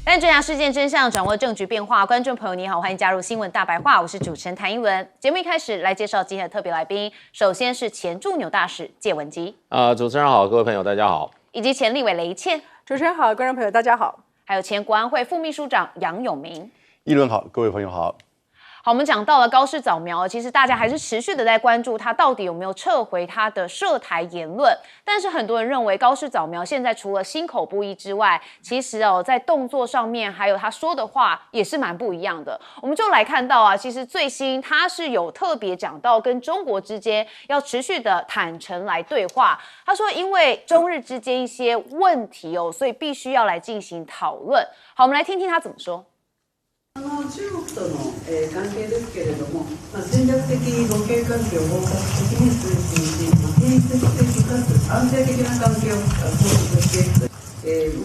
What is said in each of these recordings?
但追查事件真相，掌握证据变化。观众朋友你好，欢迎加入新闻大白话，我是主持人谭英文。节目一开始来介绍今天的特别来宾，首先是前驻纽大使谢文基。主持人好，各位朋友大家好。以及前立委雷倩。主持人好，观众朋友大家好。还有前国安会副秘书长杨永明。议论好，各位朋友好。好，我们讲到了高市早苗，其实大家还是持续的在关注他到底有没有撤回他的涉台言论。但是很多人认为高市早苗现在除了心口不一之外，其实在动作上面还有他说的话也是蛮不一样的。我们就来看到啊，其实最新他是有特别讲到跟中国之间要持续的坦诚来对话。他说，因为中日之间一些问题所以必须要来进行讨论。好，我们来听听他怎么说。中国との、関係ですけれども、戦略的互恵関係を包括的に推進し、建設的かつ安定的な関係を構築していく。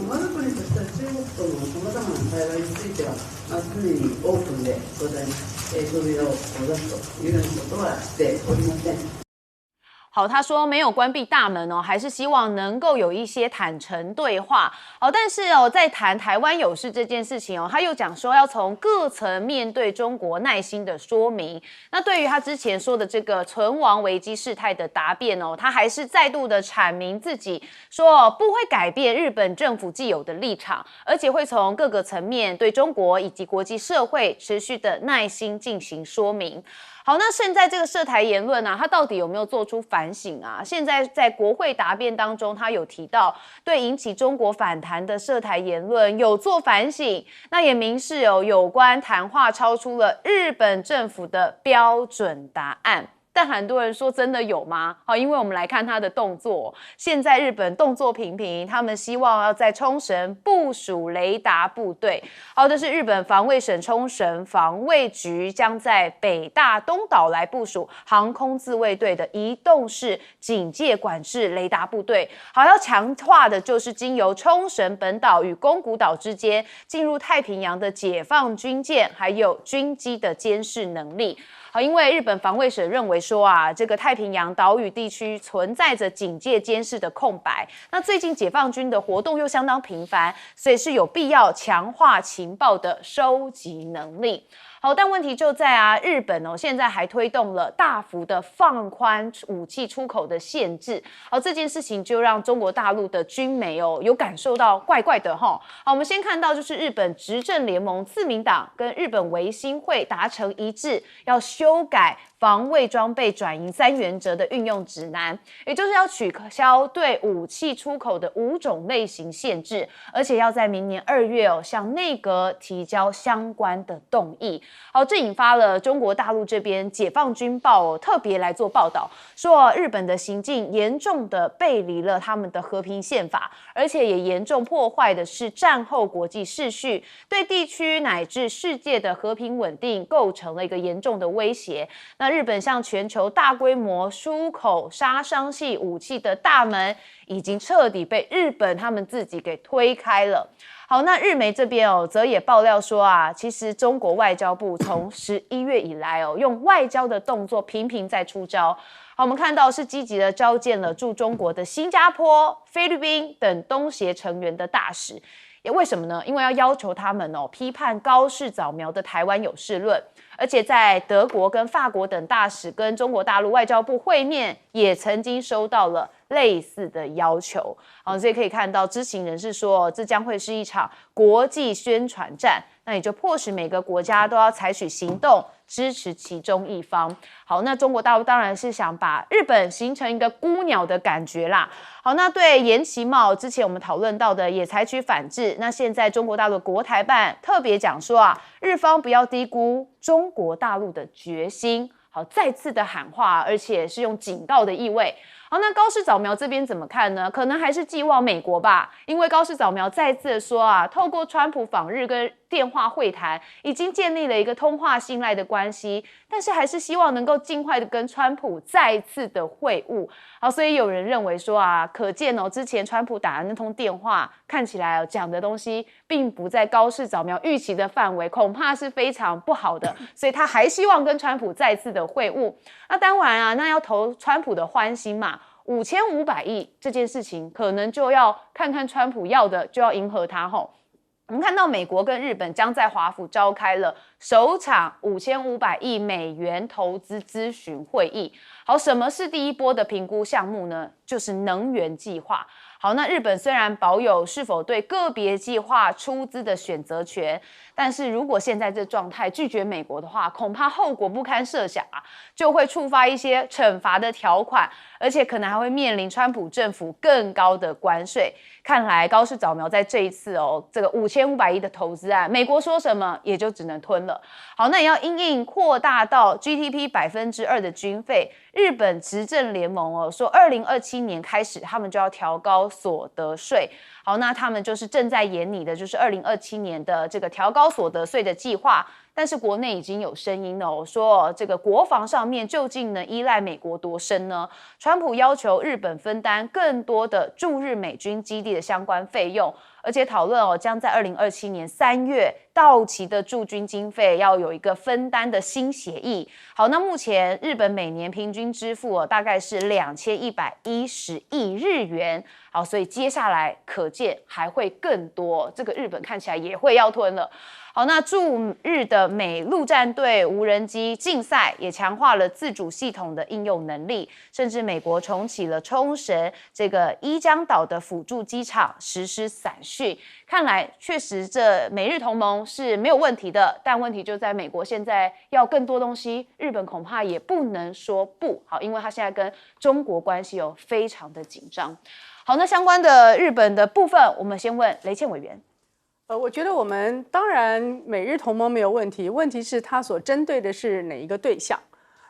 我が国としては中国とのさまざまな対話については、常にオープンでございます。扉を出すというようなことはしておりません。好，他说没有关闭大门还是希望能够有一些坦诚对话。但是在谈台湾有事这件事情他又讲说要从各层面对中国耐心的说明。那对于他之前说的这个存亡危机事态的答辩他还是再度的阐明自己说不会改变日本政府既有的立场，而且会从各个层面对中国以及国际社会持续的耐心进行说明。好，那现在这个涉台言论他到底有没有做出反省啊？现在在国会答辩当中，他有提到对引起中国反弹的涉台言论有做反省，那也明示有关谈话超出了日本政府的标准答案。但很多人说真的有吗？因为我们来看他的动作，现在日本动作频频，他们希望要在冲绳部署雷达部队。好，这是日本防卫省冲绳防卫局将在北大东岛来部署航空自卫队的移动式警戒管制雷达部队。好，要强化的就是经由冲绳本岛与宫古岛之间进入太平洋的解放军舰还有军机的监视能力。好，因为日本防卫省认为说这个太平洋岛屿地区存在着警戒监视的空白，那最近解放军的活动又相当频繁，所以是有必要强化情报的收集能力。好，但问题就在日本现在还推动了大幅的放宽武器出口的限制。好，这件事情就让中国大陆的军媒有感受到怪怪的齁。好，我们先看到就是日本执政联盟自民党跟日本维新会达成一致，要修改防卫装备转移3原则的运用指南，也就是要取消对武器出口的5种类型限制，而且要在明年2月向内阁提交相关的动议。好，这引发了中国大陆这边解放军报特别来做报道，说日本的行径严重的背离了他们的和平宪法，而且也严重破坏的是战后国际秩序，对地区乃至世界的和平稳定构成了一个严重的威胁。那日本向全球大规模出口杀伤性武器的大门已经彻底被日本他们自己给推开了。好，那日媒这边则也爆料说其实中国外交部从11月以来用外交的动作频频在出招。好，我们看到是积极的召见了驻中国的新加坡、菲律宾等东协成员的大使。也为什么呢？因为要求他们批判高市早苗的台湾有事论，而且在德国跟法国等大使跟中国大陆外交部会面，也曾经收到了类似的要求。好，所以可以看到知情人士说，这将会是一场国际宣传战，那也就迫使每个国家都要采取行动支持其中一方。好，那中国大陆当然是想把日本形成一个孤鸟的感觉啦。好，那对延期贸之前我们讨论到的也采取反制，那现在中国大陆国台办特别讲说日方不要低估中国大陆的决心。好，再次的喊话，而且是用警告的意味。好，那高市早苗这边怎么看呢？可能还是寄望美国吧，因为高市早苗再次的说透过川普访日跟电话会谈，已经建立了一个通话信赖的关系，但是还是希望能够尽快的跟川普再次的会晤。好，所以有人认为说可见之前川普打的那通电话，看起来讲的东西并不在高市早苗预期的范围，恐怕是非常不好的，所以他还希望跟川普再次的会晤。那当然那要投川普的欢心嘛，5500亿这件事情，可能就要看看川普要的就要迎合他吼。我们看到美国跟日本将在华府召开了首场5500亿美元投资咨询会议。好，什么是第一波的评估项目呢？就是能源计划。好，那日本虽然保有是否对个别计划出资的选择权，但是如果现在这状态拒绝美国的话，恐怕后果不堪设想啊，就会触发一些惩罚的条款，而且可能还会面临川普政府更高的关税。看来高市早苗在这一次这个5500亿的投资案，美国说什么也就只能吞了。好，那也要因应扩大到 GDP 2%的军费，日本执政联盟说2027年开始他们就要调高所得税。好，那他们就是正在研拟的就是2027年的这个调高所得税的计划。但是国内已经有声音了，说这个国防上面究竟能依赖美国多深呢？川普要求日本分担更多的驻日美军基地的相关费用，而且讨论将在2027年3月到期的驻军经费要有一个分担的新协议。好，那目前日本每年平均支付大概是2110亿日元。好，所以接下来可见还会更多，这个日本看起来也会要吞了。好，那驻日的美陆战队无人机竞赛也强化了自主系统的应用能力，甚至美国重启了冲绳这个伊江岛的辅助机场实施散训。看来确实这美日同盟是没有问题的，但问题就在美国现在要更多东西，日本恐怕也不能说不。好，因为他现在跟中国关系非常的紧张。好，那相关的日本的部分，我们先问雷倩委员。我觉得我们当然美日同盟没有问题，问题是它所针对的是哪一个对象。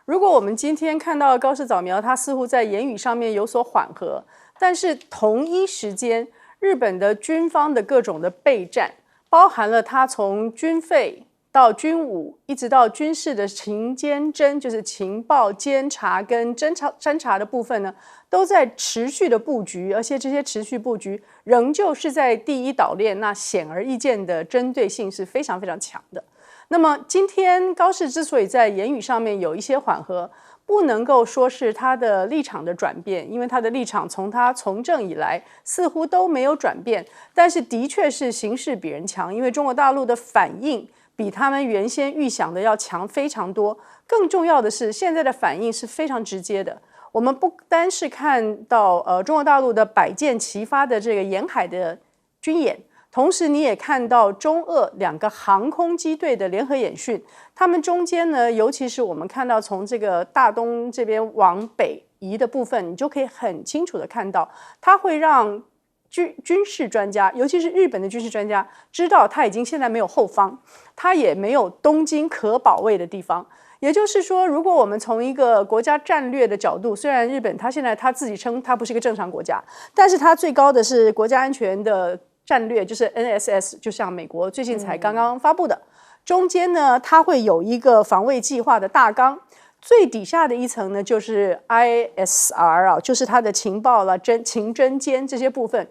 如果我们今天看到高市早苗，他似乎在言语上面有所缓和，但是同一时间，日本的军方的各种的备战，包含了他从军费到军武，一直到军事的情监侦，就是情报监察跟侦查的部分呢，都在持续的布局，而且这些持续布局仍旧是在第一岛链，那显而易见的针对性是非常非常强的。那么今天高市之所以在言语上面有一些缓和，不能够说是他的立场的转变，因为他的立场从他从政以来似乎都没有转变，但是的确是形势比人强，因为中国大陆的反应比他们原先预想的要强非常多。更重要的是，现在的反应是非常直接的。我们不单是看到中国大陆的百箭齐发的这个沿海的军演，同时你也看到中俄两个航空机队的联合演训。他们中间呢，尤其是我们看到从这个大东这边往北移的部分，你就可以很清楚的看到，它会让军事专家，尤其是日本的军事专家，知道他已经现在没有后方，他也没有东京可保卫的地方。也就是说，如果我们从一个国家战略的角度，虽然日本他现在他自己称他不是一个正常国家，但是他最高的是国家安全的战略，就是 NSS， 就像美国最近才刚刚发布的。中间呢，它会有一个防卫计划的大纲，最底下的一层呢，就是 ISR 啊，就是它的情报啦、情侦监这些部分。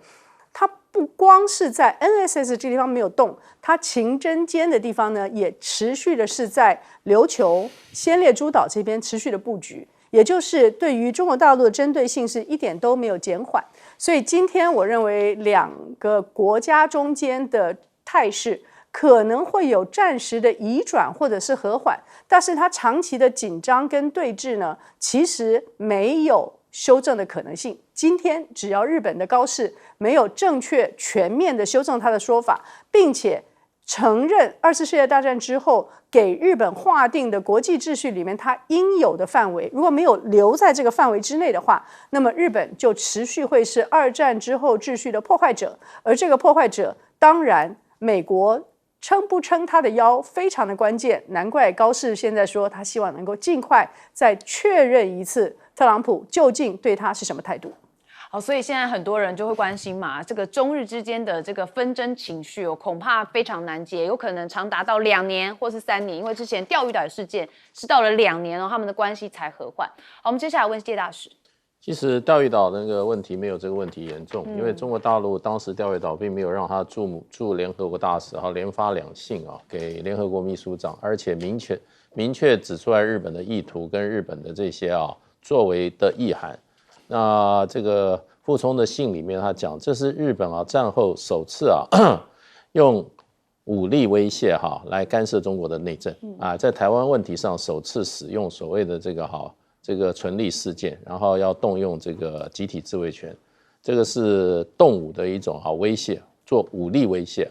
它不光是在 NSS 这地方没有动，它情侦监的地方呢，也持续的是在琉球、先烈诸岛这边持续的布局，也就是对于中国大陆的针对性是一点都没有减缓。所以今天我认为两个国家中间的态势可能会有暂时的移转或者是和缓，但是它长期的紧张跟对峙呢，其实没有修正的可能性。今天只要日本的高市没有正确全面的修正他的说法，并且承认二次世界大战之后给日本划定的国际秩序里面它应有的范围，如果没有留在这个范围之内的话，那么日本就持续会是二战之后秩序的破坏者。而这个破坏者，当然美国撑不撑他的腰非常的关键，难怪高市现在说他希望能够尽快再确认一次特朗普究竟对他是什么态度。好，所以现在很多人就会关心嘛，这个中日之间的这个纷争情绪恐怕非常难解，有可能长达到2年或是3年，因为之前钓鱼岛事件是到了2年他们的关系才和缓。好，我们接下来问谢大使。其实钓鱼岛那个问题没有这个问题严重，因为中国大陆当时钓鱼岛并没有让他驻联合国大使连发2信给联合国秘书长，而且明确指出来日本的意图跟日本的这些作为的意涵。那这个傅聪的信里面他讲，这是日本战后首次用武力威胁来干涉中国的内政在台湾问题上首次使用所谓的这个存力事件，然后要动用这个集体自卫权，这个是动武的一种威胁，做武力威胁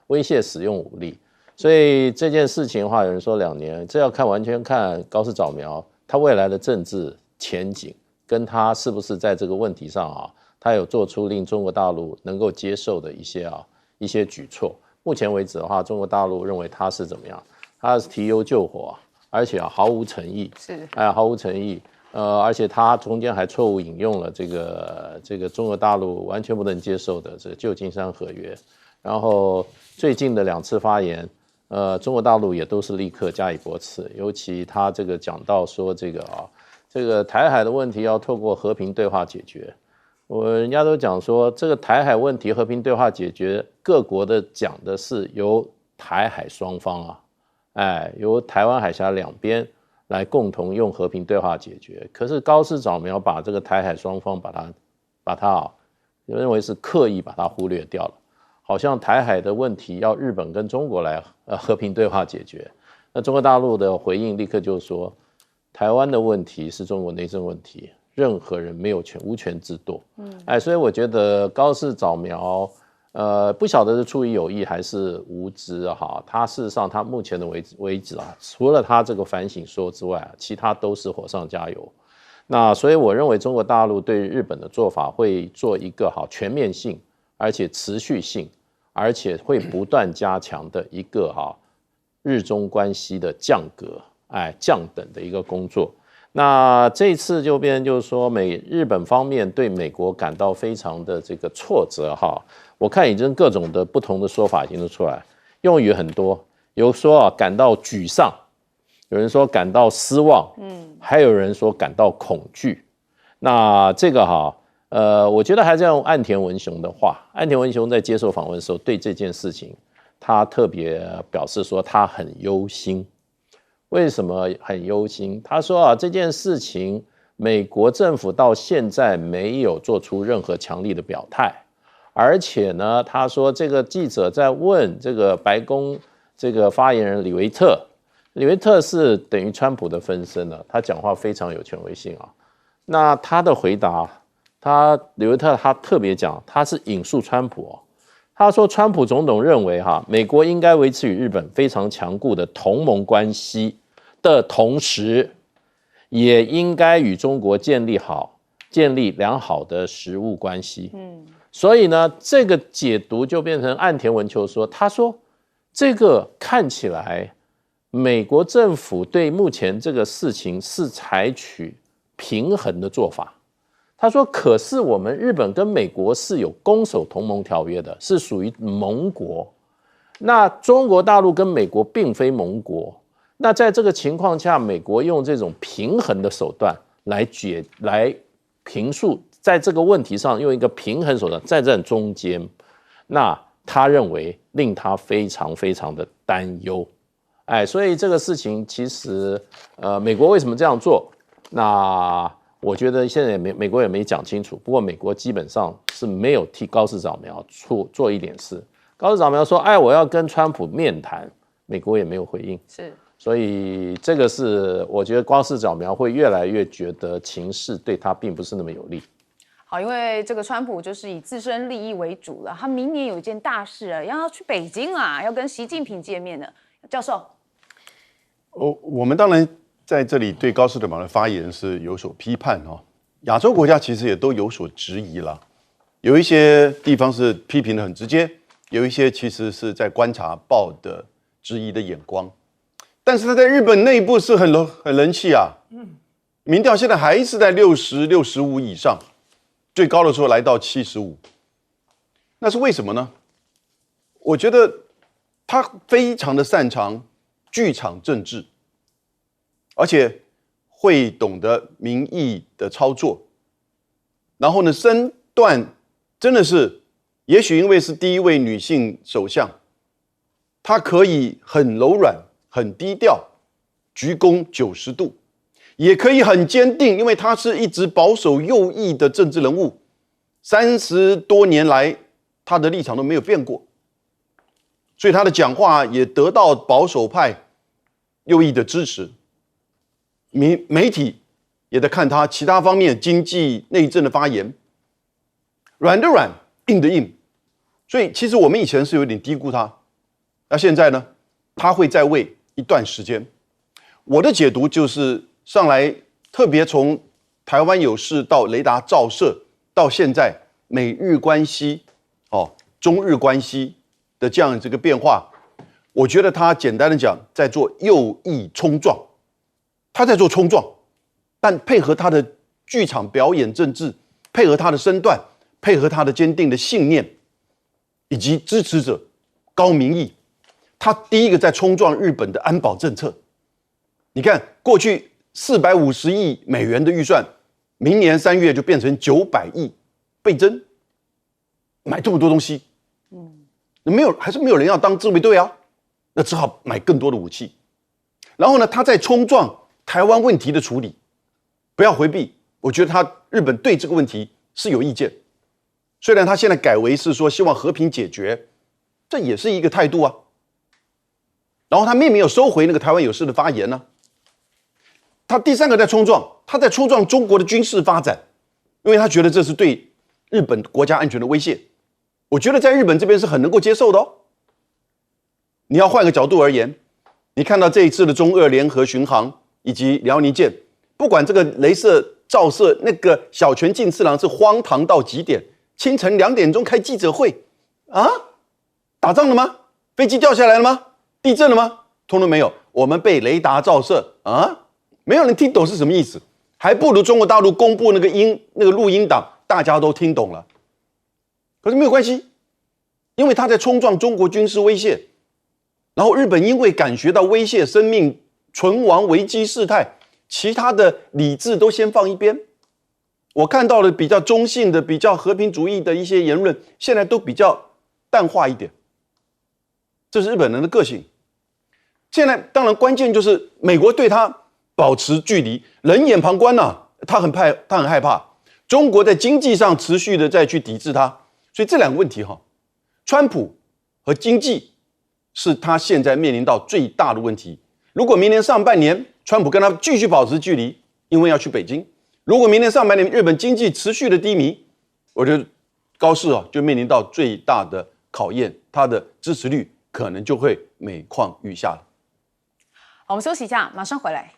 威胁使用武力。所以这件事情的话，有人说2年，这要完全看高市早苗他未来的政治前景，跟他是不是在这个问题上他有做出令中国大陆能够接受的一些举措。目前为止的话，中国大陆认为他是怎么样？他是提油救火，而且毫无诚意，毫无诚意。而且他中间还错误引用了这个中国大陆完全不能接受的这个旧金山合约。然后最近的2次发言，中国大陆也都是立刻加以驳斥，尤其他这个讲到说这个台海的问题要透过和平对话解决。人家都讲说，这个台海问题和平对话解决，各国的讲的是由台海双方由台湾海峡两边来共同用和平对话解决。可是高市早苗把这个台海双方把它认为是刻意把它忽略掉了，好像台海的问题要日本跟中国来和平对话解决。那中国大陆的回应立刻就说，台湾的问题是中国内政问题，任何人无权自舵。所以我觉得高市早苗，不晓得是出于有意还是无知他事实上他目前的为止除了他这个反省说之外，其他都是火上加油。那所以我认为中国大陆对日本的做法会做一个全面性，而且持续性，而且会不断加强的一个日中关系的降格降等的一个工作。那这次就变成就是说，日本方面对美国感到非常的这个挫折我看已经各种的不同的说法已经都出来，用语很多，有说感到沮丧，有人说感到失望，还有人说感到恐惧。那这个我觉得还是要用岸田文雄的话，岸田文雄在接受访问的时候对这件事情，他特别表示说他很忧心。为什么很忧心？他说这件事情美国政府到现在没有做出任何强力的表态，而且呢，他说这个记者在问这个白宫这个发言人李维特是等于川普的分身了，他讲话非常有权威性那他的回答，李维特他特别讲，他是引述川普他说川普总统认为美国应该维持与日本非常强固的同盟关系的同时，也应该与中国建立良好的实务关系。所以呢，这个解读就变成岸田文雄说，他说这个看起来美国政府对目前这个事情是采取平衡的做法。他说可是我们日本跟美国是有攻守同盟条约的，是属于盟国，那中国大陆跟美国并非盟国，那在这个情况下，美国用这种平衡的手段来评述，在这个问题上用一个平衡手段站在中间，那他认为令他非常非常的担忧。所以这个事情其实美国为什么这样做，那我觉得现在美国也没讲清楚。不过美国基本上是没有替高市早苗做一点事。高市早苗说我要跟川普面谈，美国也没有回应。所以这个是我觉得高市早苗会越来越觉得情势对他并不是那么有利。好，因为这个川普就是以自身利益为主了，他明年有一件大事要去北京要跟习近平见面的。教授，我们当然在这里对高市早苗的发言是有所批判亚洲国家其实也都有所质疑了，有一些地方是批评的很直接，有一些其实是在观察抱的质疑的眼光。但是他在日本内部是很人气民调现在还是在60、65以上，最高的时候来到75。那是为什么呢？我觉得他非常的擅长剧场政治，而且会懂得民意的操作，然后呢，身段真的是，也许因为是第一位女性首相，她可以很柔软、很低调，鞠躬90度，也可以很坚定，因为她是一直保守右翼的政治人物，30多年来她的立场都没有变过。所以他的讲话也得到保守派右翼的支持。媒体也在看他其他方面经济内政的发言，软的软，硬的硬。所以其实我们以前是有点低估他，那现在呢，他会在位一段时间。我的解读就是上来，特别从台湾有事到雷达照射，到现在美日关系、中日关系的这个变化，我觉得他简单的讲，在做右翼冲撞，他在做冲撞，但配合他的剧场表演政治，配合他的身段，配合他的坚定的信念，以及支持者高民意，他第一个在冲撞日本的安保政策。你看，过去450亿美元的预算，明年3月就变成900亿，倍增，买这么多东西，还是没有人要当自卫队啊，那只好买更多的武器。然后呢，他在冲撞台湾问题的处理，不要回避。我觉得日本对这个问题是有意见，虽然他现在改为是说希望和平解决，这也是一个态度啊。然后他并没有收回那个台湾有事的发言呢。他第三个在冲撞，他在冲撞中国的军事发展，因为他觉得这是对日本国家安全的威胁。我觉得在日本这边是很能够接受的哦。你要换个角度而言，你看到这一次的中俄联合巡航以及辽宁舰，不管这个雷射照射，那个小泉进次郎是荒唐到极点，清晨2点钟开记者会啊，打仗了吗？飞机掉下来了吗？地震了吗？通通没有，我们被雷达照射啊。没有人听懂是什么意思，还不如中国大陆公布那个录音档，大家都听懂了。可是没有关系，因为他在冲撞中国军事威胁，然后日本因为感觉到威胁生命存亡危机事态，其他的理智都先放一边。我看到了比较中性的、比较和平主义的一些言论，现在都比较淡化一点。这是日本人的个性。现在当然关键就是美国对他保持距离，冷眼旁观啊，他很害怕。中国在经济上持续的再去抵制他，所以这两个问题川普和经济是他现在面临到最大的问题。如果明年上半年川普跟他继续保持距离，因为要去北京；如果明年上半年日本经济持续的低迷，我觉得高市就面临到最大的考验，他的支持率可能就会每况愈下了。好，我们休息一下，马上回来。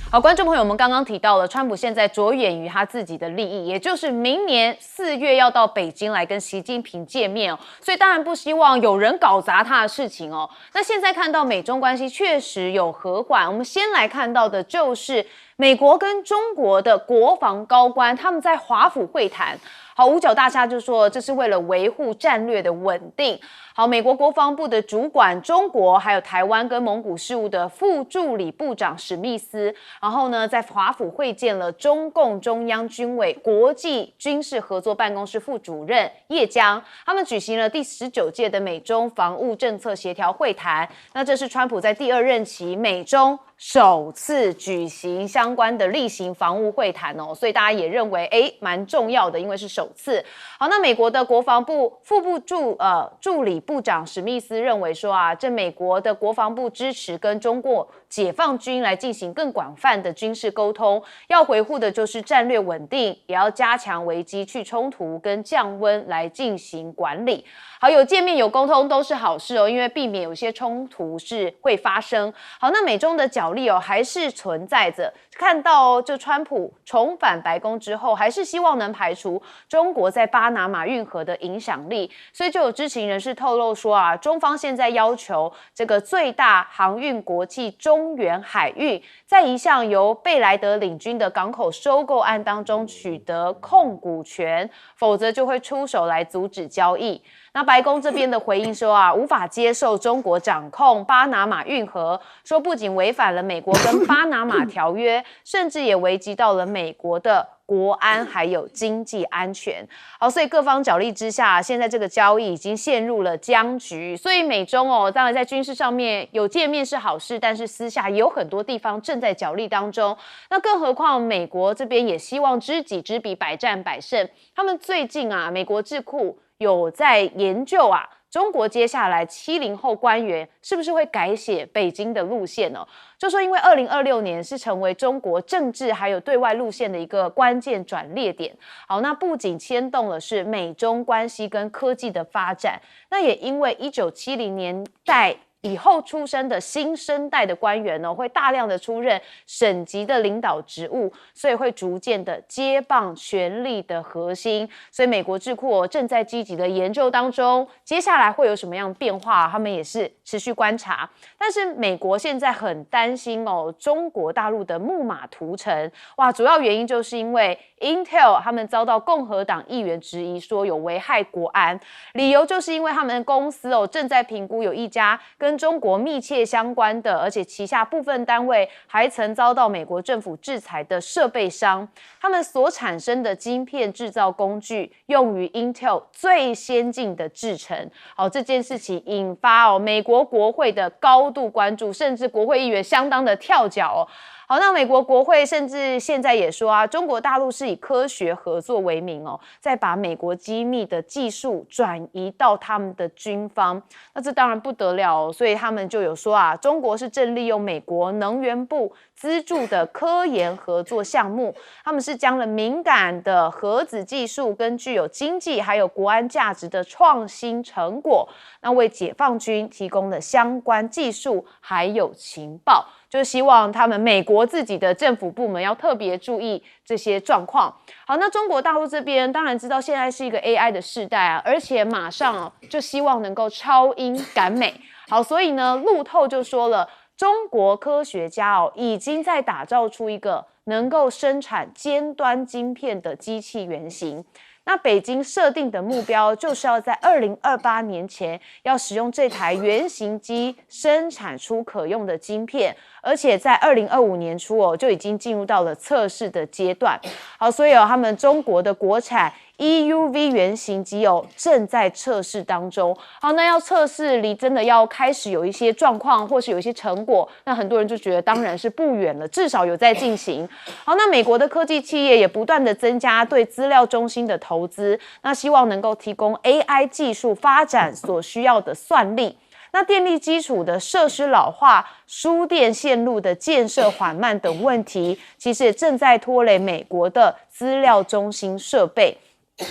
好，观众朋友，我们刚刚提到了，川普现在着眼于他自己的利益，也就是明年4月要到北京来跟习近平见面所以当然不希望有人搞砸他的事情那现在看到美中关系确实有和缓，我们先来看到的就是美国跟中国的国防高官他们在华府会谈。好，五角大厦就说这是为了维护战略的稳定。好，美国国防部的主管中国还有台湾跟蒙古事务的副助理部长史密斯，然后呢在华府会见了中共中央军委国际军事合作办公室副主任叶江，他们举行了第19届的美中防务政策协调会谈。那这是川普在第2任期美中首次举行相关的例行防务会谈所以大家也认为蛮重要的，因为是首次。好，那美国的国防部副部助理部长史密斯认为说这美国的国防部支持跟中国解放军来进行更广泛的军事沟通，要维护的就是战略稳定，也要加强危机去冲突跟降温来进行管理。好，有见面有沟通都是好事因为避免有些冲突是会发生。好，那美中的角力还是存在着，看到就川普重返白宫之后，还是希望能排除中国在巴拿马运河的影响力，所以就有知情人士透露说中方现在要求这个最大航运国际中远海运在一项由贝莱德领军的港口收购案当中取得控股权，否则就会出手来阻止交易。那白宫这边的回应说无法接受中国掌控巴拿马运河，说不仅违反了美国跟巴拿马条约，甚至也危及到了美国的国安还有经济安全。好，所以各方角力之下，现在这个交易已经陷入了僵局。所以美中当然在军事上面有见面是好事，但是私下也有很多地方正在角力当中。那更何况美国这边也希望知己知彼，百战百胜。他们最近美国智库有在研究中国接下来70后官员是不是会改写北京的路线呢？就说因为2026年是成为中国政治还有对外路线的一个关键转捩点。好，那不仅牵动了是美中关系跟科技的发展，那也因为1970年代以后出生的新生代的官员会大量的出任省级的领导职务，所以会逐渐的接棒权力的核心。所以美国智库正在积极的研究当中，接下来会有什么样的变化，他们也是持续观察。但是美国现在很担心中国大陆的木马屠城，主要原因就是因为 Intel 他们遭到共和党议员质疑说有危害国安，理由就是因为他们公司正在评估有一家跟中国密切相关的，而且旗下部分单位还曾遭到美国政府制裁的设备商，他们所产生的晶片制造工具用于 Intel 最先进的制程。好，这件事情引发美国国会的高度关注，甚至国会议员相当的跳脚好，那美国国会甚至现在也说中国大陆是以科学合作为名再把美国机密的技术转移到他们的军方，那这当然不得了所以他们就有说中国是正利用美国能源部资助的科研合作项目，他们是将了敏感的核子技术跟具有经济还有国安价值的创新成果，那为解放军提供了相关技术还有情报，就希望他们美国自己的政府部门要特别注意这些状况。好，那中国大陆这边当然知道现在是一个 AI 的世代而且马上就希望能够超英赶美。好，所以呢，路透就说了，中国科学家已经在打造出一个能够生产尖端晶片的机器原型。那北京设定的目标就是要在2028年前要使用这台原型机生产出可用的晶片，而且在2025年初就已经进入到了测试的阶段。好，所以他们中国的国产EUV 原型机正在测试当中。好，那要测试离真的要开始有一些状况或是有一些成果，那很多人就觉得当然是不远了，至少有在进行。好，那美国的科技企业也不断的增加对资料中心的投资，那希望能够提供 AI 技术发展所需要的算力。那电力基础的设施老化、输电线路的建设缓慢等问题，其实也正在拖累美国的资料中心设备。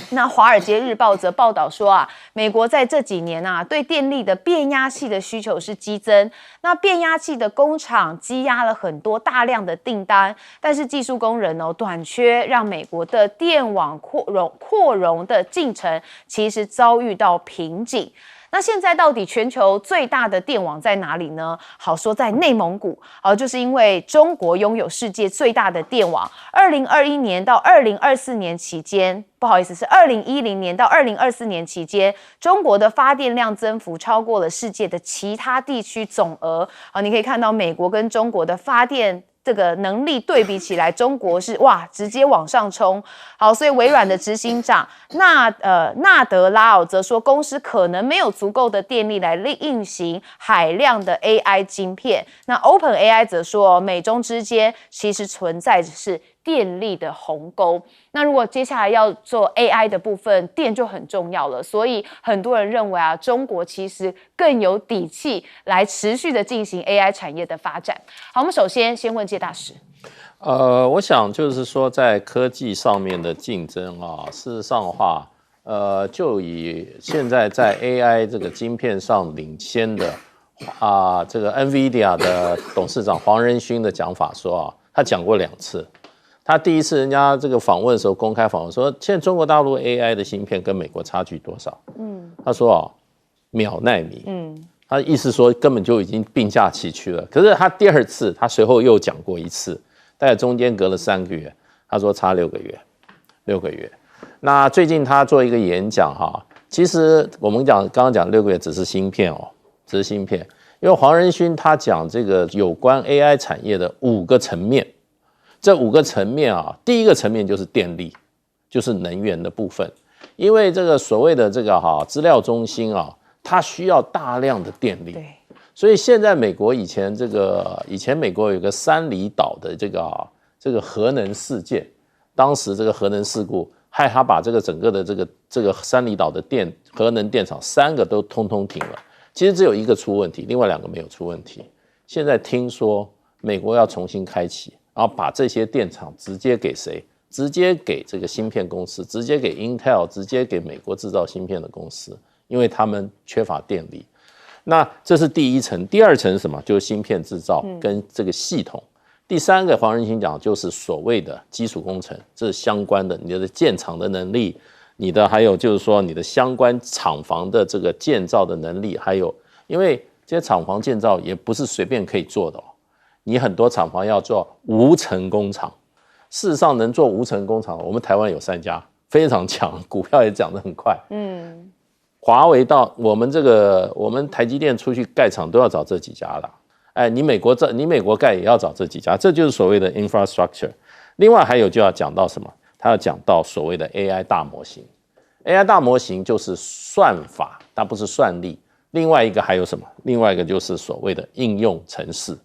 那《华尔街日报》则报道说美国在这几年对电力的变压器的需求是激增。那变压器的工厂积压了很多大量的订单，但是技术工人短缺，让美国的电网扩容的进程其实遭遇到瓶颈。那现在到底全球最大的电网在哪里呢？好，说在内蒙古，就是因为中国拥有世界最大的电网。2021年到2024年期间，不好意思，是2010年到2024年期间，中国的发电量增幅超过了世界的其他地区总额。好，你可以看到美国跟中国的发电这个能力对比起来，中国是直接往上冲。好，所以微软的执行长纳德拉则说，公司可能没有足够的电力来运行海量的 AI 晶片。那 OpenAI 则说，美中之间其实存在的是电力的鸿沟。那如果接下来要做 AI 的部分，电就很重要了。所以很多人认为中国其实更有底气来持续的进行 AI 产业的发展。好，我们首先问介大使。我想就是说，在科技上面的竞争事实上的话，就以现在在 AI 这个晶片上领先的这个 NVIDIA 的董事长黄仁勋的讲法说他讲过2次。他第一次人家这个访问的时候，公开访问说，现在中国大陆 AI 的芯片跟美国差距多少？他说秒奈米。他意思说根本就已经并驾齐驱了。可是他第2次，他随后又讲过1次，大概中间隔了3个月，他说差6个月，6个月。那最近他做一个演讲其实我们刚刚讲6个月只是芯片只是芯片，因为黄仁勋他讲这个有关 AI 产业的5个层面。这5个层面啊，第一个层面就是电力，就是能源的部分，因为这个所谓的这个资料中心啊，它需要大量的电力。对，所以现在美国以前美国有个3里岛的这个核能事件，当时这个核能事故害他把这个整个的这个3里岛的核能电厂3个都通通停了。其实只有1个出问题，另外2个没有出问题。现在听说美国要重新开启，然后把这些电厂直接给谁？直接给这个芯片公司，直接给 Intel， 直接给美国制造芯片的公司，因为他们缺乏电力。那这是第一层，第二层是什么？就是芯片制造跟这个系统。第3个黄仁勋讲就是所谓的基础工程，这是相关的，你的建厂的能力，你的还有就是说你的相关厂房的这个建造的能力，还有因为这些厂房建造也不是随便可以做的哦，你很多厂房要做无尘工厂。事实上能做无尘工厂，我们台湾有3家非常强，股票也涨得很快。华为到我们台积电出去盖厂都要找这几家的。哎，你美国盖也要找这几家，这就是所谓的 infrastructure。另外还有就要讲到什么？他要讲到所谓的 AI 大模型。AI 大模型就是算法，它不是算力。另外一个还有什么？另外一个就是所谓的应用程式。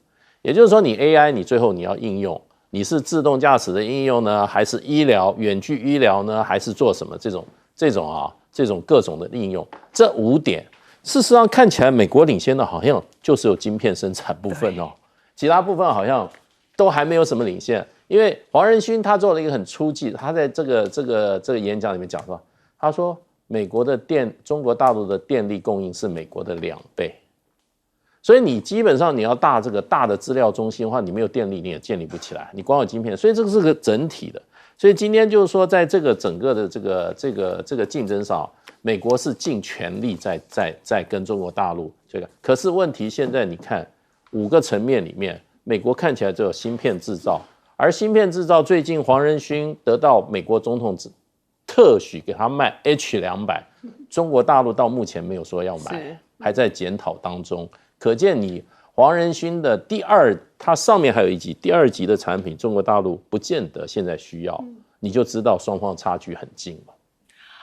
也就是说，你 AI 你最后你要应用，你是自动驾驶的应用呢，还是医疗远距医疗呢，还是做什么这种各种的应用？这5点。事实上看起来美国领先的好像就是有晶片生产部分哦，其他部分好像都还没有什么领先。因为黄仁勋他做了一个很出计，他在这个演讲里面讲说，他说美国的中国大陆的电力供应是美国的2倍，所以你基本上你要大的资料中心的话，你没有电力你也建立不起来，你光有晶片，所以这个是个整体的。所以今天就是说，在这个整个的这个竞争上，美国是尽全力在跟中国大陆这个。可是问题现在你看5个层面里面，美国看起来只有芯片制造，而芯片制造最近黄仁勋得到美国总统特许给他卖 H200， 中国大陆到目前没有说要买，还在检讨当中。可见你黄仁勋的它上面还有一级第2级的产品，中国大陆不见得现在需要，你就知道双方差距很近了。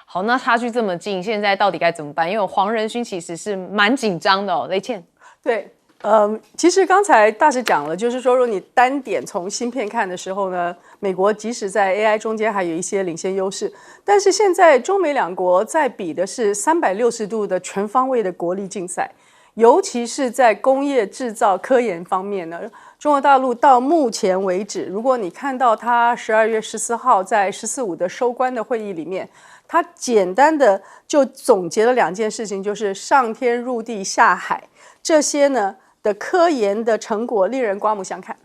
好，那差距这么近，现在到底该怎么办？因为黄仁勋其实是蛮紧张的哦，雷倩。对，其实刚才大使讲了，就是说，如果你单点从芯片看的时候呢，美国即使在 AI 中间还有一些领先优势，但是现在中美2国在比的是360度的全方位的国力竞赛。尤其是在工业制造科研方面呢，中国大陆到目前为止，如果你看到他12月14号在14.5的收官的会议里面，他简单的就总结了2件事情，就是上天入地下海这些呢的科研的成果令人刮目相看，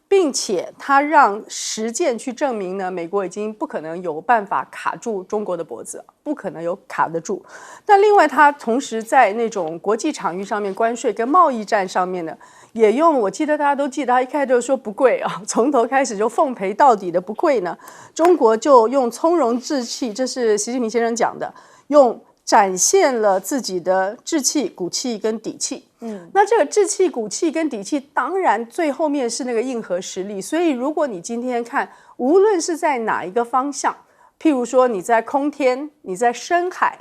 并且他让实践去证明呢，美国已经不可能有办法卡住中国的脖子，不可能有卡得住。但另外，他同时在那种国际场域上面，关税跟贸易战上面呢，也用我记得大家都记得，他一开始就说不贵啊，从头开始就奉陪到底的不贵呢，中国就用从容志气，这是习近平先生讲的，用展现了自己的志气、骨气跟底气。那这个志气、骨气跟底气，当然最后面是那个硬核实力。所以，如果你今天看，无论是在哪一个方向，譬如说你在空天、你在深海、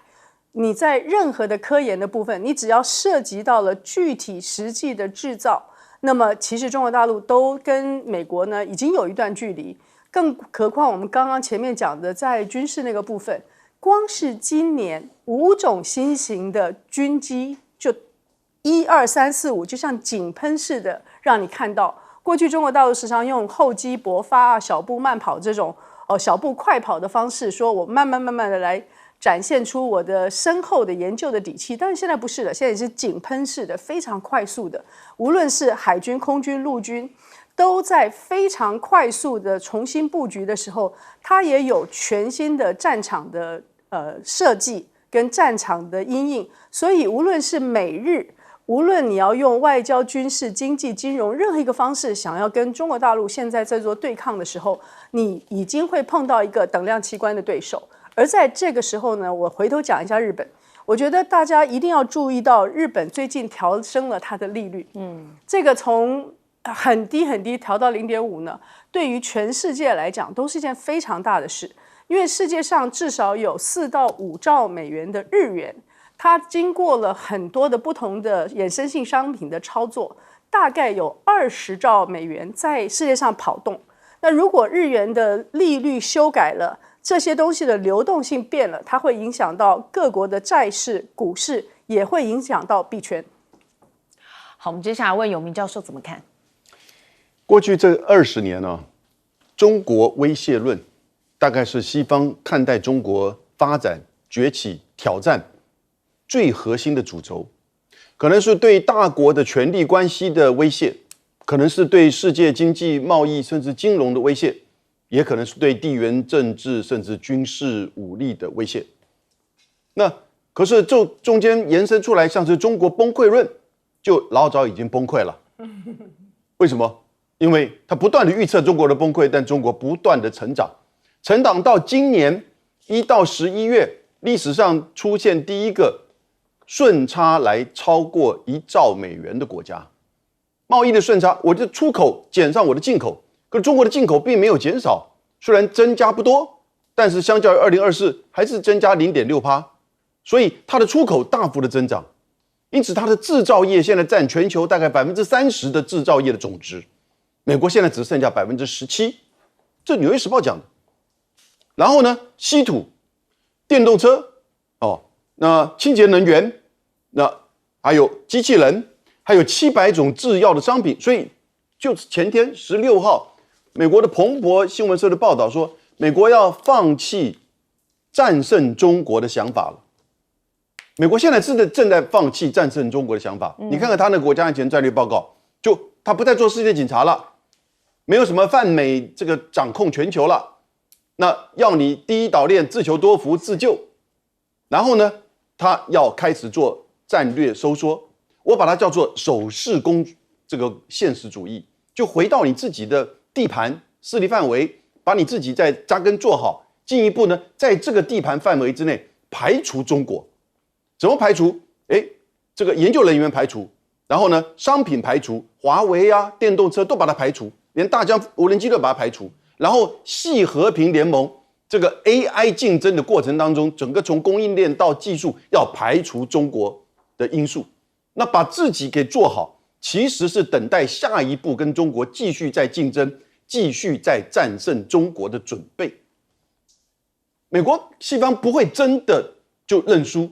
你在任何的科研的部分，你只要涉及到了具体实际的制造，那么其实中国大陆都跟美国呢已经有一段距离。更何况我们刚刚前面讲的，在军事那个部分，光是今年5种新型的军机就1、2、3、4、5，就像井喷似的，让你看到过去中国大陆时常用厚积薄发啊、小步慢跑这种小步快跑的方式，说我慢慢的来展现出我的深厚的研究的底气。但是现在不是了，现在是井喷式的，非常快速的，无论是海军、空军、陆军，都在非常快速的重新布局的时候，它也有全新的战场的设计跟战场的因应。所以无论是美日，无论你要用外交、军事、经济、金融任何一个方式想要跟中国大陆现在在做对抗的时候，你已经会碰到一个等量齐观的对手。而在这个时候呢，我回头讲一下日本，我觉得大家一定要注意到日本最近调升了它的利率。这个从很低很低调到0.5呢，对于全世界来讲都是一件非常大的事，因为世界上至少有4到5兆美元的日元，它经过了很多的不同的衍生性商品的操作，大概有20兆美元在世界上跑动。那如果日元的利率修改了，这些东西的流动性变了，它会影响到各国的债市、股市，也会影响到币圈。好，我们接下来问永明教授怎么看？过去这20年呢，中国威胁论大概是西方看待中国发展、崛起、挑战最核心的主轴，可能是对大国的权力关系的威胁，可能是对世界经济、贸易甚至金融的威胁，也可能是对地缘政治甚至军事武力的威胁。那可是这中间延伸出来，像是中国崩溃论，就老早已经崩溃了。为什么？因为他不断的预测中国的崩溃，但中国不断的成长，成长到今年1到11月，历史上出现第一个顺差来超过1兆美元的国家。贸易的顺差，我的出口减上我的进口，可是中国的进口并没有减少，虽然增加不多，但是相较于2024还是增加0.6%，所以它的出口大幅的增长，因此它的制造业现在占全球大概30%的制造业的总值。美国现在只剩下17%，这《纽约时报》讲的。然后呢，稀土、电动车，那清洁能源，那还有机器人，还有700种制药的商品。所以，就是前天16号，美国的彭博新闻社的报道说，美国要放弃战胜中国的想法了。美国现在正在放弃战胜中国的想法。你看看他那个国家安全战略报告，就他不再做世界警察了。没有什么泛美这个掌控全球了，那要你第一岛链自求多福自救，然后呢，他要开始做战略收缩，我把它叫做守势这个现实主义，就回到你自己的地盘势力范围，把你自己再扎根做好，进一步呢，在这个地盘范围之内排除中国，怎么排除？这个研究人员排除，然后呢，商品排除，华为啊，电动车都把它排除。连大疆无人机都把它排除，然后系和平联盟这个 AI 竞争的过程当中，整个从供应链到技术要排除中国的因素，那把自己给做好，其实是等待下一步跟中国继续在竞争，继续在战胜中国的准备。美国西方不会真的就认输，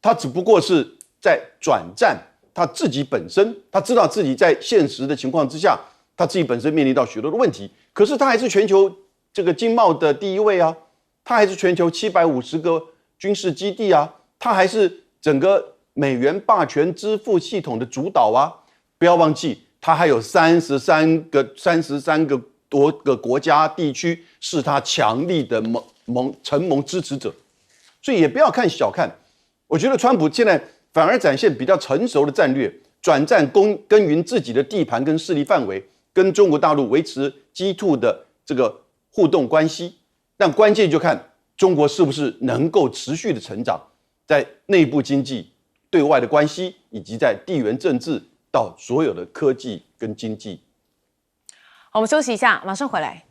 他只不过是在转战他自己本身，他知道自己在现实的情况之下。他自己本身面临到许多的问题，可是他还是全球这个经贸的第1位啊，他还是全球750个军事基地啊，他还是整个美元霸权支付系统的主导啊。不要忘记，他还有33个多个国家地区是他强力的承盟支持者，所以也不要小看。我觉得川普现在反而展现比较成熟的战略，转战耕耘自己的地盘跟势力范围。跟中国大陆维持G2的这个互动关系，但关键就看中国是不是能够持续的成长，在内部经济、对外的关系，以及在地缘政治到所有的科技跟经济。好，我们休息一下，马上回来。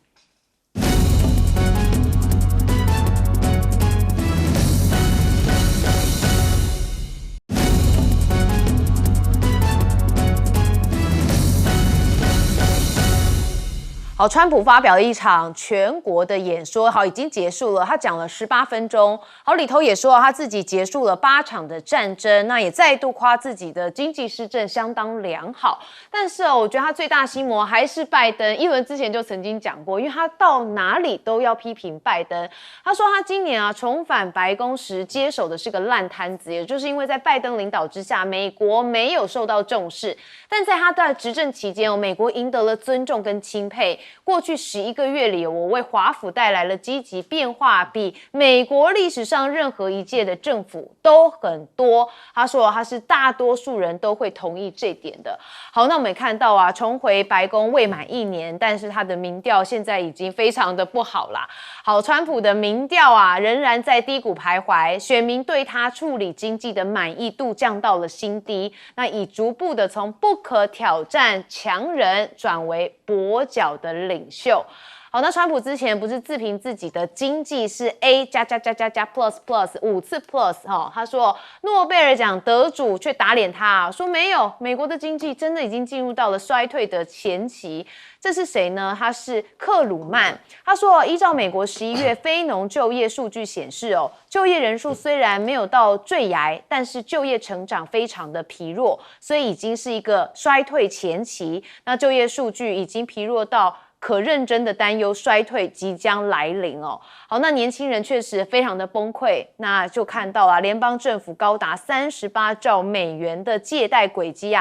好，川普发表了一场全国的演说，好，已经结束了。他讲了18分钟，好，里头也说他自己结束了8场的战争，那也再度夸自己的经济施政相当良好。但是我觉得他最大心魔还是拜登。一轮之前就曾经讲过，因为他到哪里都要批评拜登。他说他今年重返白宫时接手的是个烂摊子，也就是因为在拜登领导之下，美国没有受到重视。但在他的执政期间美国赢得了尊重跟钦佩。过去11个月里，我为华府带来了积极变化，比美国历史上任何一届的政府都很多。他说他是大多数人都会同意这点的。好，那我们也看到啊，重回白宫未满1年，但是他的民调现在已经非常的不好啦。好，川普的民调啊仍然在低谷徘徊，选民对他处理经济的满意度降到了新低，那已逐步的从不可挑战强人转为跛脚的领袖。好，那川普之前不是自评自己的经济是 A 加++++++ plus 5次 plus 他说诺贝尔奖得主却打脸他，说没有，美国的经济真的已经进入到了衰退的前期。这是谁呢？他是克鲁曼。他说，依照美国11月非农就业数据显示就业人数虽然没有到坠崖，但是就业成长非常的疲弱，所以已经是一个衰退前期。那就业数据已经疲弱到可认真的担忧衰退即将来临好，那年轻人确实非常的崩溃，那就看到联邦政府高达38兆美元的借贷轨迹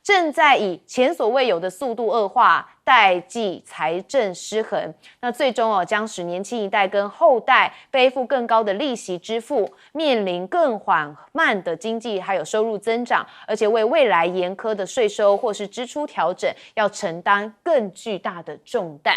正在以前所未有的速度恶化，代际财政失衡，那最终将使年轻一代跟后代背负更高的利息支付，面临更缓慢的经济还有收入增长，而且为未来严苛的税收或是支出调整要承担更巨大的重担。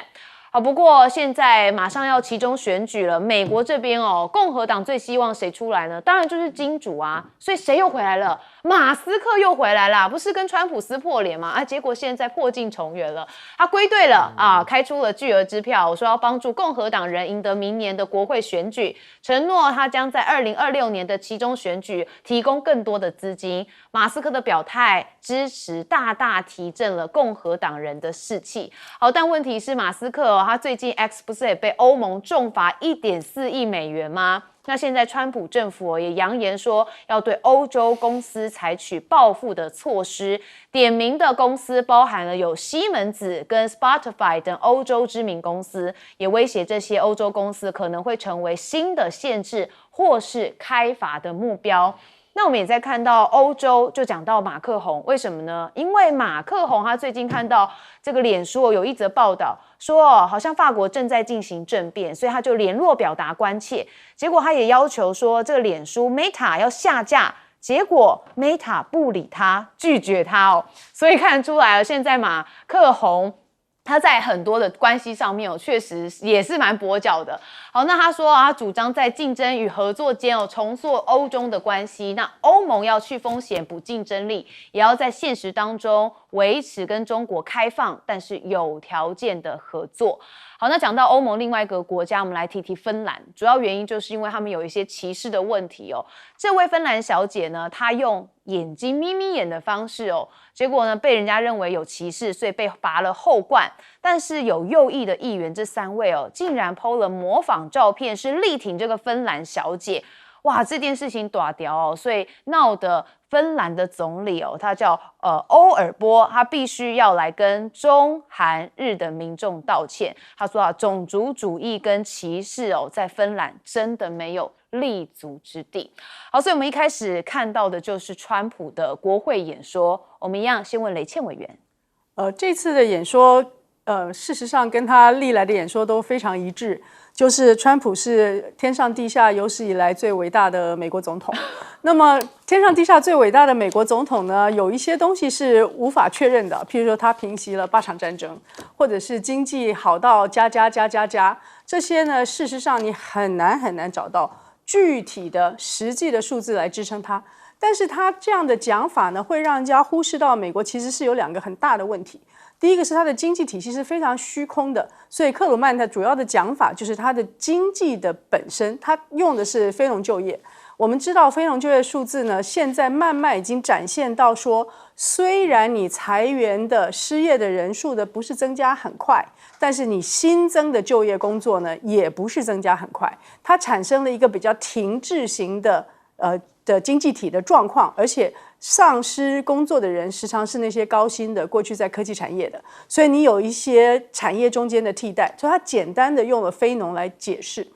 好，不过现在马上要期中选举了，美国这边共和党最希望谁出来呢？当然就是金主啊，所以谁又回来了？马斯克又回来了，不是跟川普撕破脸吗？结果现在破镜重圆了，他归队了开出了巨额支票，说要帮助共和党人赢得明年的国会选举，承诺他将在2026年的期中选举提供更多的资金。马斯克的表态支持大大提振了共和党人的士气。好，但问题是马斯克他最近 X 不是也被欧盟重罚1.4亿美元吗？那现在川普政府也扬言说要对欧洲公司采取报复的措施，点名的公司包含了有西门子跟 Spotify 等欧洲知名公司，也威胁这些欧洲公司可能会成为新的限制或是开罚的目标。那我们也在看到欧洲就讲到马克宏，为什么呢？因为马克宏他最近看到这个脸书有一则报道说好像法国正在进行政变，所以他就联络表达关切，结果他也要求说这个脸书 Meta 要下架，结果 Meta 不理他，拒绝他所以看得出来了，现在马克宏他在很多的关系上面确实也是蛮跛脚的。好，那他说他主张在竞争与合作间重塑欧中的关系，那欧盟要去风险补竞争力，也要在现实当中维持跟中国开放但是有条件的合作。好，那讲到欧盟另外一个国家，我们来提提芬兰，主要原因就是因为他们有一些歧视的问题这位芬兰小姐呢，她用眼睛眯眯眼的方式结果呢被人家认为有歧视，所以被罚了后冠。但是有右翼的议员这3位竟然 po 了模仿照片，是力挺这个芬兰小姐。哇，这件事情大条所以闹得芬兰的总理他叫欧尔波，他必须要来跟中韩日的民众道歉。他说种族主义跟歧视在芬兰真的没有立足之地。好，所以我们一开始看到的就是川普的国会演说。我们一样先问雷倩委员，这次的演说事实上跟他历来的演说都非常一致，就是川普是天上地下有史以来最伟大的美国总统。那么天上地下最伟大的美国总统呢，有一些东西是无法确认的，譬如说他平息了8场战争，或者是经济好到加，这些呢事实上你很难找到具体的实际的数字来支撑它。但是他这样的讲法呢，会让人家忽视到美国其实是有2个很大的问题。第一个是它的经济体系是非常虚空的，所以克鲁曼他主要的讲法就是它的经济的本身，他用的是非农就业。我们知道非农就业数字呢，现在慢慢已经展现到说，虽然你裁员的失业的人数的不是增加很快，但是你新增的就业工作呢，也不是增加很快，它产生了一个比较停滞型的经济体的状况，而且丧失工作的人时常是那些高薪的过去在科技产业的，所以你有一些产业中间的替代，所以他简单的用了非农来解释。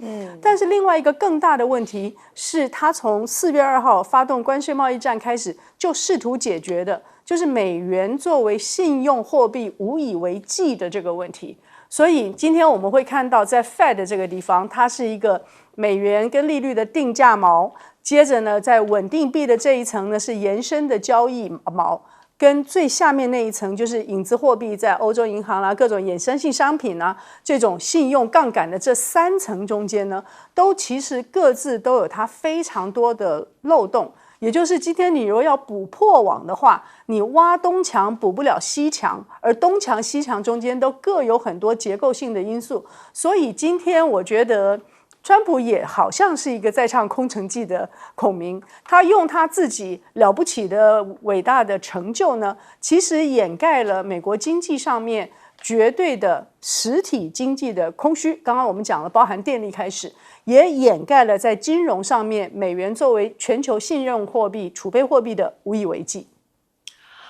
但是另外一个更大的问题是，他从4月2号发动关税贸易战开始就试图解决的，就是美元作为信用货币无以为继的这个问题。所以今天我们会看到，在 Fed 这个地方，它是一个美元跟利率的定价锚，接着呢，在稳定币的这一层呢是延伸的交易锚，跟最下面那一层就是影子货币，在欧洲银行啦、各种衍生性商品啊，这种信用杠杆的这3层中间呢，都其实各自都有它非常多的漏洞。也就是今天你如果要补破网的话，你挖东墙补不了西墙，而东墙西墙中间都各有很多结构性的因素。所以今天我觉得川普也好像是一个在唱空城计的孔明，他用他自己了不起的伟大的成就呢，其实掩盖了美国经济上面绝对的实体经济的空虚。刚刚我们讲了，包含电力开始，也掩盖了在金融上面美元作为全球信任货币、储备货币的无以为继。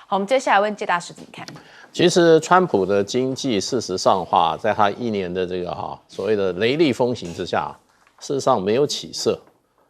好，我们接下来问介大使怎么看？其实川普的经济事实上话，在他1年的这个所谓的雷厉风行之下，事实上没有起色，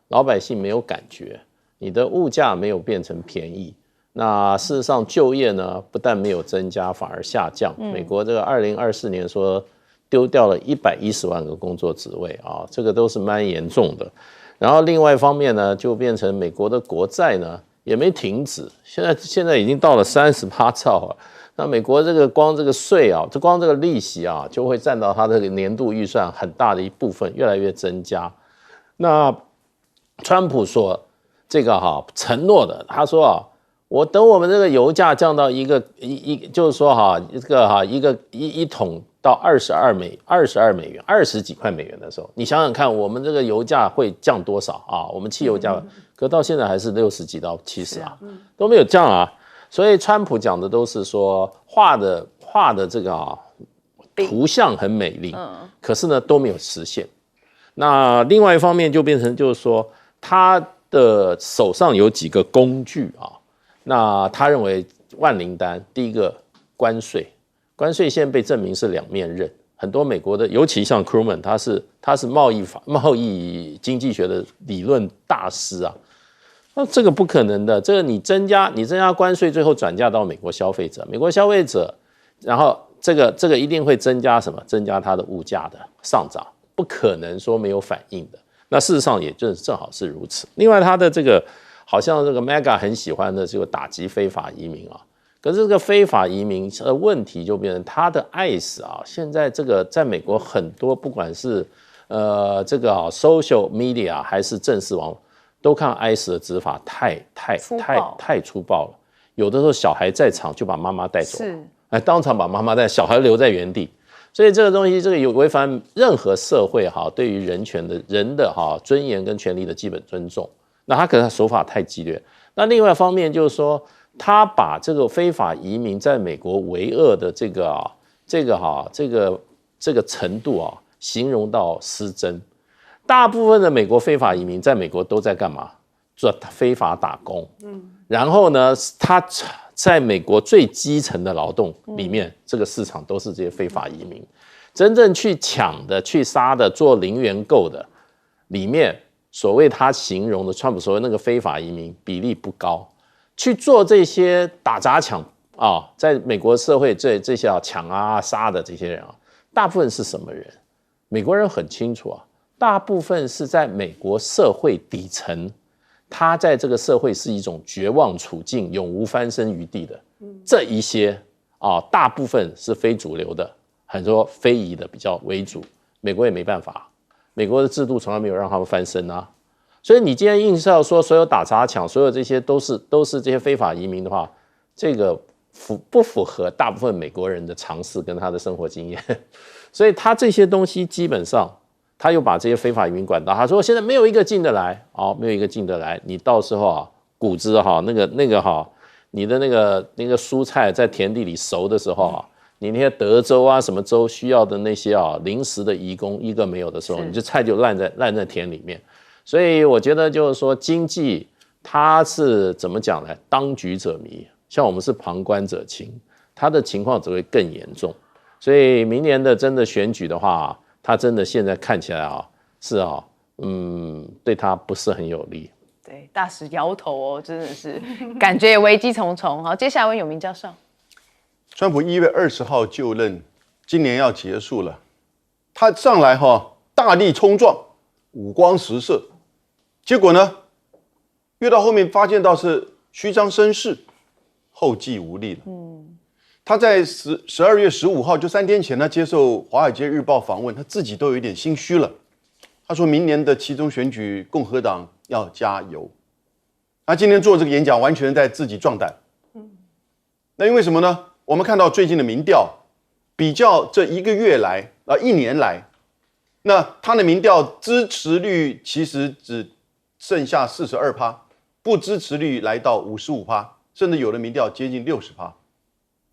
老百姓没有感觉，你的物价没有变成便宜。那事实上就业呢，不但没有增加，反而下降。美国这个2024年说丢掉了110万个工作职位啊，这个都是蛮严重的。然后另外一方面呢，就变成美国的国债呢也没停止，现在已经到了38兆了。那美国光这个税啊，就光这个利息啊，就会占到它这个年度预算很大的一部分，越来越增加。那川普所这个承诺的，他说我等我们这个油价降到就是说一桶到22美元，20几块美元的时候，你想想看，我们这个油价会降多少啊？我们汽油价，可到现在还是60几到70啊，都没有降啊。所以川普讲的都是说画的这个图像很美丽，可是呢都没有实现。那另外一方面就变成就是说他的手上有几个工具啊，那他认为万灵丹，第一个关税现在被证明是两面刃，很多美国的，尤其像 Krugman， 他是贸易经济学的理论大师啊。那这个不可能的，这个你增加关税，最后转嫁到美国消费者，然后这个一定会增加什么？增加它的物价的上涨，不可能说没有反应的。那事实上也正好是如此。另外，他的这个好像这个 Mega 很喜欢的这个打击非法移民啊，可是这个非法移民的问题就变成他的 ICE 啊，现在这个在美国很多不管是这个social media 还是正式网络，都看 ICE 的执法太粗暴了，有的时候小孩在场就把妈妈带走，当场把妈妈带，小孩留在原地。所以这个东西，这个有违反任何社会对于人的尊严跟权利的基本尊重。那他可能手法太激烈。那另外一方面就是说，他把这个非法移民在美国为恶的这个程度形容到失真。大部分的美国非法移民在美国都在干嘛？做非法打工。然后呢，他在美国最基层的劳动里面，这个市场都是这些非法移民。真正去抢的、去杀的、做零元购的，里面所谓他形容的川普所谓那个非法移民比例不高。去做这些打砸抢在美国社会这些抢杀的这些人大部分是什么人？美国人很清楚大部分是在美国社会底层。他在这个社会是一种绝望处境，永无翻身余地的。这一些大部分是非主流的，很多非裔的比较为主。美国也没办法，美国的制度从来没有让他们翻身啊。所以你今天硬是要说所有打砸抢，所有这些都是这些非法移民的话，这个不符合大部分美国人的常识跟他的生活经验。所以他这些东西基本上。他又把这些非法移民管道，他说现在没有一个进得来，没有一个进得来，你到时候谷子你的那个蔬菜在田地里熟的时候你那些德州什么州需要的那些临时的移工一个没有的时候，你这菜就烂在田里面。所以我觉得就是说经济它是怎么讲呢？当局者迷，像我们是旁观者清，它的情况只会更严重。所以明年的真的选举的话。他真的现在看起来是对他不是很有利。对，大使摇头真的是感觉也危机重重。好，接下来问永明教授。川普1月20号就任今年要结束了，他上来大力冲撞，五光十色，结果呢，越到后面发现到是虚张声势，后继无力了。他在12月15号，就3天前，他接受《华尔街日报》访问，他自己都有一点心虚了。他说明年的期中选举，共和党要加油。他今天做这个演讲，完全在自己壮胆。那因为什么呢？我们看到最近的民调，比较这1个月来1年来，那他的民调支持率其实只剩下42%，不支持率来到55%，甚至有的民调接近60%，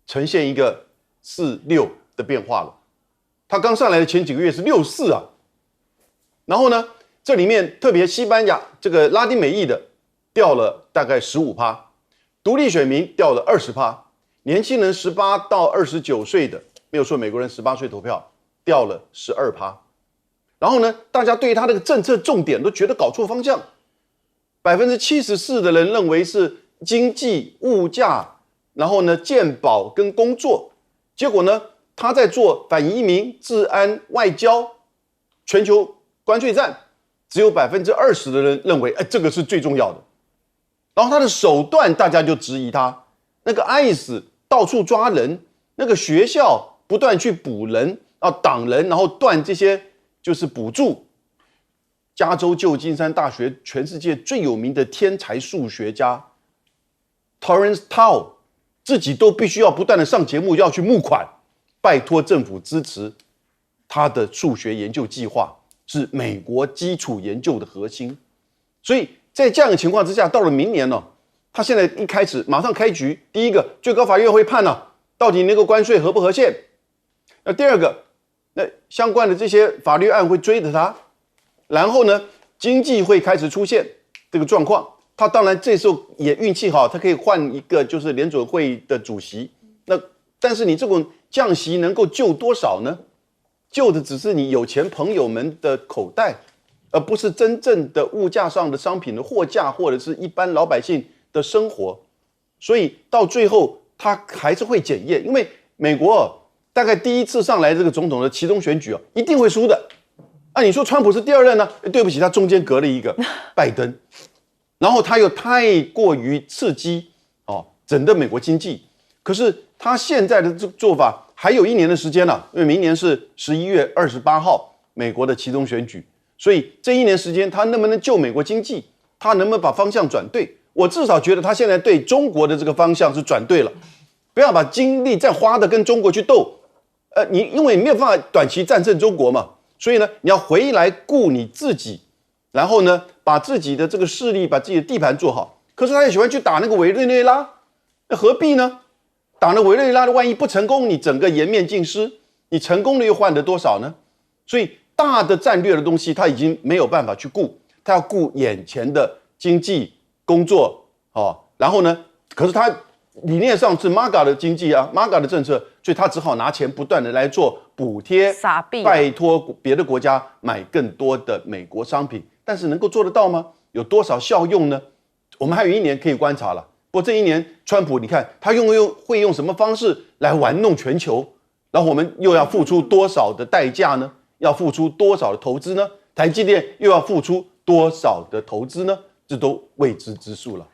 呈现一个4-6的变化了。他刚上来的前几个月是6-4啊，然后呢，这里面特别西班牙这个拉丁美裔的掉了大概15%，独立选民掉了20%，年轻人18到29岁的，没有说美国人18岁投票，掉了12%。然后呢，大家对他这个政策重点都觉得搞错方向，74%的人认为是经济、物价，然后呢，健保跟工作。结果呢，他在做反移民、治安、外交、全球关税战，只有20%的人认为，这个是最重要的。然后他的手段，大家就质疑他，那个 ICE 到处抓人，那个学校不断去捕人，挡人，然后断这些就是补助。加州旧金山大学全世界最有名的天才数学家 Terence Tao 自己都必须要不断的上节目，要去募款，拜托政府支持他的数学研究计划，是美国基础研究的核心。所以在这样的情况之下，到了明年呢，他现在一开始马上开局，第一个最高法院会判到底那个关税合不合宪？那第二个，那相关的这些法律案会追着他，然后呢，经济会开始出现这个状况。他当然这时候也运气好，他可以换一个就是联准会的主席。那但是你这种降息能够救多少呢？救的只是你有钱朋友们的口袋，而不是真正的物价上的商品的货架，或者是一般老百姓的生活。所以到最后他还是会检验，因为美国大概第一次上来这个总统的期中选举一定会输的。你说川普是第二任呢？对不起，他中间隔了一个拜登，然后他又太过于刺激整个美国经济。可是他现在的这个做法还有1年的时间因为明年是11月28号美国的期中选举，所以这1年时间他能不能救美国经济，他能不能把方向转对？我至少觉得他现在对中国的这个方向是转对了，不要把精力再花的跟中国去斗。因为你没有办法短期战胜中国嘛，所以呢，你要回来顾你自己，然后呢，把自己的这个势力，把自己的地盘做好。可是他也喜欢去打那个委内瑞拉，那何必呢？打那委内瑞拉的万一不成功，你整个颜面尽失；你成功了又换得多少呢？所以大的战略的东西他已经没有办法去顾，他要顾眼前的经济工作然后呢，可是他理念上是 MAGA 的经济MAGA 的政策，所以他只好拿钱不断的来做补贴，撒币拜托别的国家买更多的美国商品，但是能够做得到吗？有多少效用呢？我们还有1年可以观察了。不过这1年，川普你看他会用什么方式来玩弄全球，然后我们又要付出多少的代价呢？要付出多少的投资呢？台积电又要付出多少的投资呢？这都未知之数了。